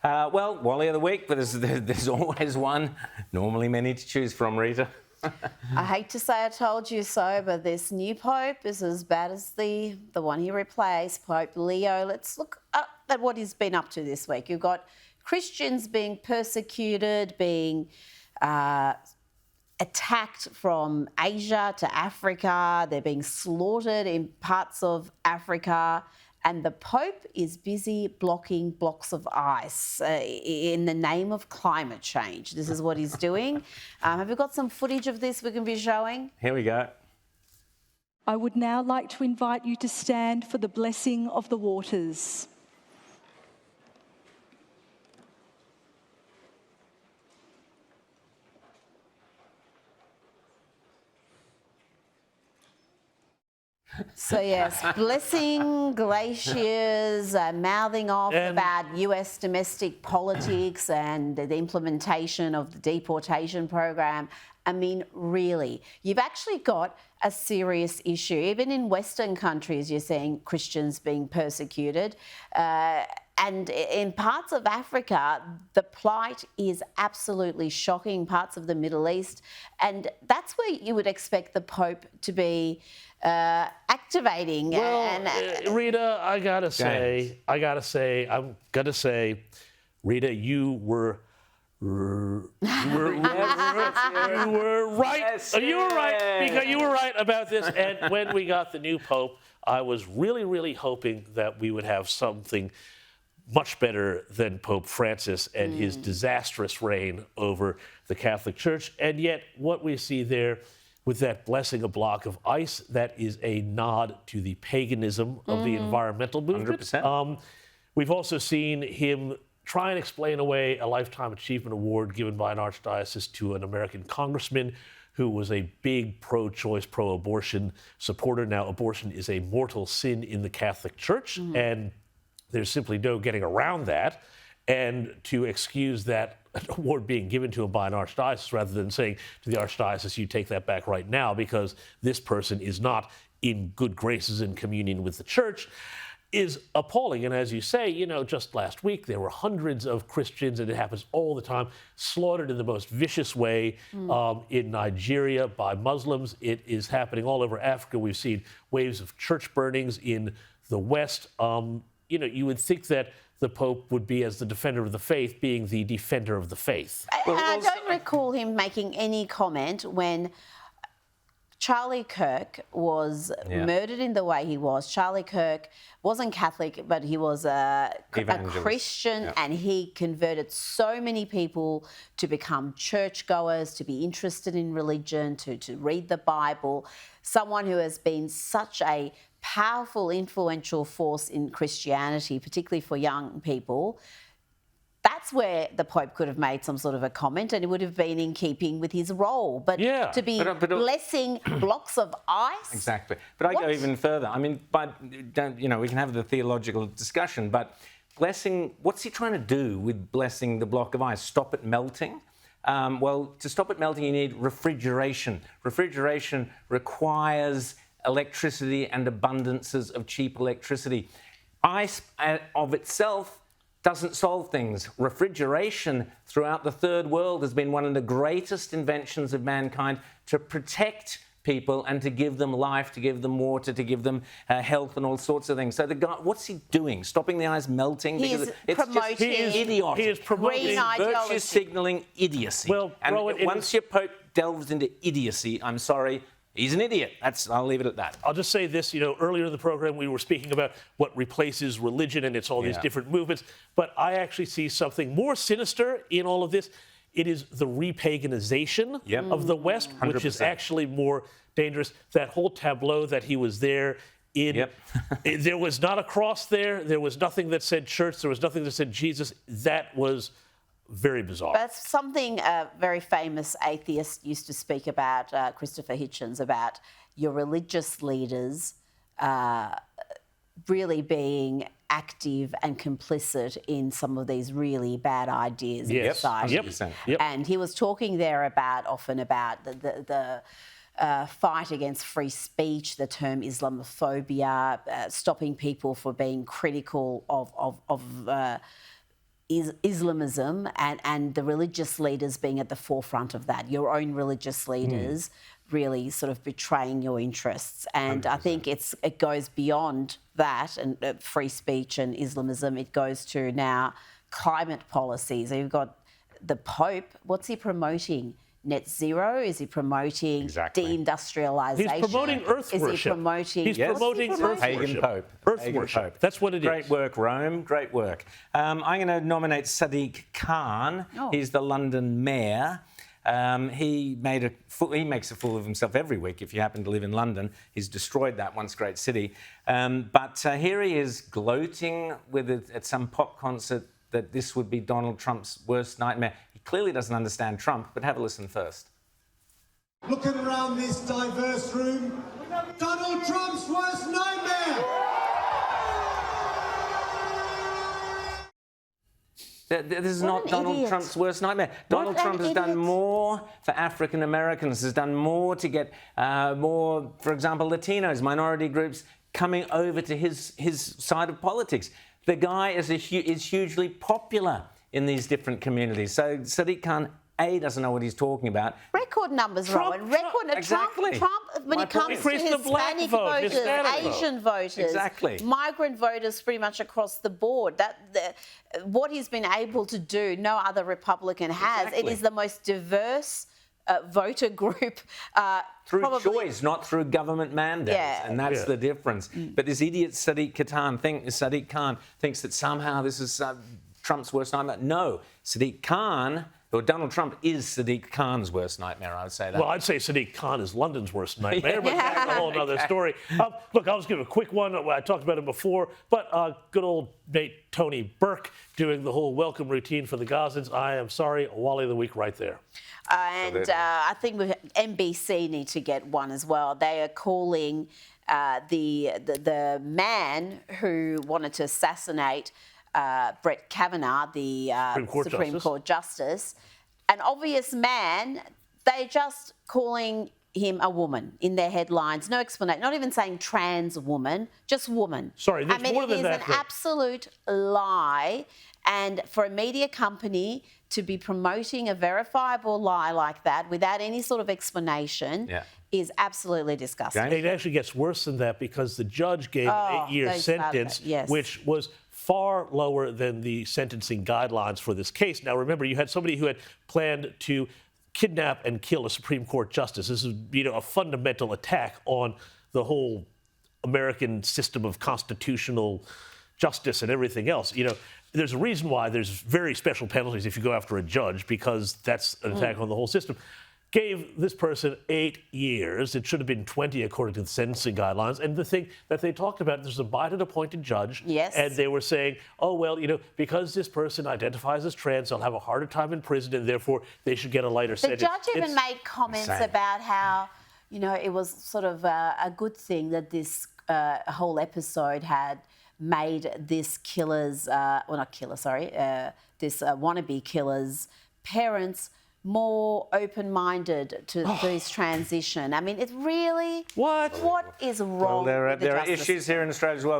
Well, Wally of the week, but there's always one. Normally many to choose from, Rita. I hate to say I told you so, but this new Pope is as bad as the one he replaced, Pope Leo. Let's look up at what he's been up to this week. You've got Christians being persecuted, being attacked from Asia to Africa. They're being slaughtered in parts of Africa. And the Pope is busy blocking blocks of ice in the name of climate change. This is what he's doing. Have you got some footage of this we can be showing? Here we go. I would now like to invite you to stand for the blessing of the waters. So yes, blessing glaciers, mouthing off about US domestic politics and the implementation of the deportation program. I mean, really, you've actually got a serious issue. Even in Western countries, you're seeing Christians being persecuted. And in parts of Africa, the plight is absolutely shocking, parts of the Middle East. And that's where you would expect the Pope to be activating. Well, Rita, I'm gonna say, Rita, you were right. Yes, You were right, because you were right about this. And when we got the new Pope, I was really, really hoping that we would have something much better than Pope Francis and his disastrous reign over the Catholic Church. And yet what we see there with that blessing a block of ice, that is a nod to the paganism of the environmental movement. 100%. We've also seen him try and explain away a Lifetime Achievement Award given by an archdiocese to an American congressman who was a big pro-choice, pro-abortion supporter. Now, abortion is a mortal sin in the Catholic Church, and there's simply no getting around that. And to excuse that award being given to him by an archdiocese rather than saying to the archdiocese, you take that back right now because this person is not in good graces and communion with the church, is appalling. And as you say, you know, just last week there were hundreds of Christians, and it happens all the time, slaughtered in the most vicious way in Nigeria by Muslims. It is happening all over Africa. We've seen waves of church burnings in the West. You know, you would think that the Pope would be, as the defender of the faith, being the defender of the faith. I don't recall him making any comment when Charlie Kirk was murdered in the way he was. Charlie Kirk wasn't Catholic, but he was a Christian, and he converted so many people to become churchgoers, to be interested in religion, to read the Bible. Someone who has been such a powerful, influential force in Christianity, particularly for young people. That's where the Pope could have made some sort of a comment, and it would have been in keeping with his role. But to be blessing blocks of ice. Exactly. But I go even further. I mean, you know, we can have the theological discussion, but blessing, what's he trying to do with blessing the block of ice? Stop it melting? Well, to stop it melting, you need refrigeration. Refrigeration requires electricity and abundances of cheap electricity. Ice of itself doesn't solve things. Refrigeration throughout the third world has been one of the greatest inventions of mankind to protect people and to give them life, to give them water, to give them health and all sorts of things. So the guy, what's he doing? Stopping the ice melting? He's It's promoting just idiotic. He is promoting virtue signalling idiocy. Well, and once your Pope delves into idiocy, I'm sorry, he's an idiot. I'll leave it at that. I'll just say this, you know, earlier in the program we were speaking about what replaces religion, and it's all these different movements, but I actually see something more sinister in all of this. It is the repaganization of the West, 100%. which is actually more dangerous. That whole tableau that he was there in, there was not a cross there. There was nothing that said church. There was nothing that said Jesus. That was very bizarre. That's something a very famous atheist used to speak about, Christopher Hitchens, about your religious leaders really being active and complicit in some of these really bad ideas in society. And he was talking there often about the fight against free speech, the term Islamophobia, stopping people for being critical of Islamism and the religious leaders being at the forefront of that. Your own religious leaders really sort of betraying your interests. And 100%. I think it goes beyond that and free speech and Islamism. It goes to now climate policies. So you've got the Pope. What's he promoting? Net zero? Is he promoting deindustrialization? He's promoting earth worship. Is he promoting? He's promoting earth Pagan worship. Pope. Earth Pagan worship. Pope. That's what it is. Great work, Rome. Great work. I'm going to nominate Sadiq Khan. Oh. He's the London mayor. He makes a fool of himself every week if you happen to live in London. He's destroyed that once great city. But here he is gloating with it at some pop concert that this would be Donald Trump's worst nightmare. He clearly doesn't understand Trump, but have a listen first. Looking around this diverse room, Donald Trump's worst nightmare! This is not Donald Trump's worst nightmare. Donald Trump has done more for African Americans, has done more to get more, for example, Latinos, minority groups coming over to his side of politics. The guy is hugely popular in these different communities. So Sadiq Khan, A, doesn't know what he's talking about. Record numbers, Rowan. Trump, when it comes to Hispanic voters, Asian voters, migrant voters pretty much across the board. What he's been able to do, no other Republican has. It is the most diverse voter group. Through choice, not through government mandates. Yeah. And that's the difference. But this idiot Sadiq Khan thinks that somehow this is Trump's worst nightmare. No, Sadiq Khan, or Donald Trump is Sadiq Khan's worst nightmare, I would say that. Well, I'd say Sadiq Khan is London's worst nightmare, but that's a whole other story. Look, I'll just give a quick one. I talked about it before, but good old mate Tony Burke doing the whole welcome routine for the Gazans. I am sorry, Wally of the Week right there. I think NBC need to get one as well. They are calling the man who wanted to assassinate Brett Kavanaugh, the Supreme Court Justice, an obvious man. They're just calling him a woman in their headlines. No explanation. Not even saying trans woman, just woman. Sorry, there's more than that. It is an absolute lie. And for a media company to be promoting a verifiable lie like that without any sort of explanation is absolutely disgusting. It actually gets worse than that because the judge gave an 8-year sentence, which was far lower than the sentencing guidelines for this case. Now, remember, you had somebody who had planned to kidnap and kill a Supreme Court justice. This is, a fundamental attack on the whole American system of constitutional justice and everything else. There's a reason why there's very special penalties if you go after a judge, because that's an attack on the whole system. Gave this person 8 years. It should have been 20 according to the sentencing guidelines. And the thing that they talked about, there's a Biden-appointed judge. Yes. And they were saying, oh, well, because this person identifies as trans, they'll have a harder time in prison, and therefore they should get a lighter sentence. The judge even made comments about how, it was sort of a good thing that this whole episode had made this killer's, this wannabe killer's parents more open-minded to this transition. I mean, it really... What is wrong with the there are justice issues here in Australia as well.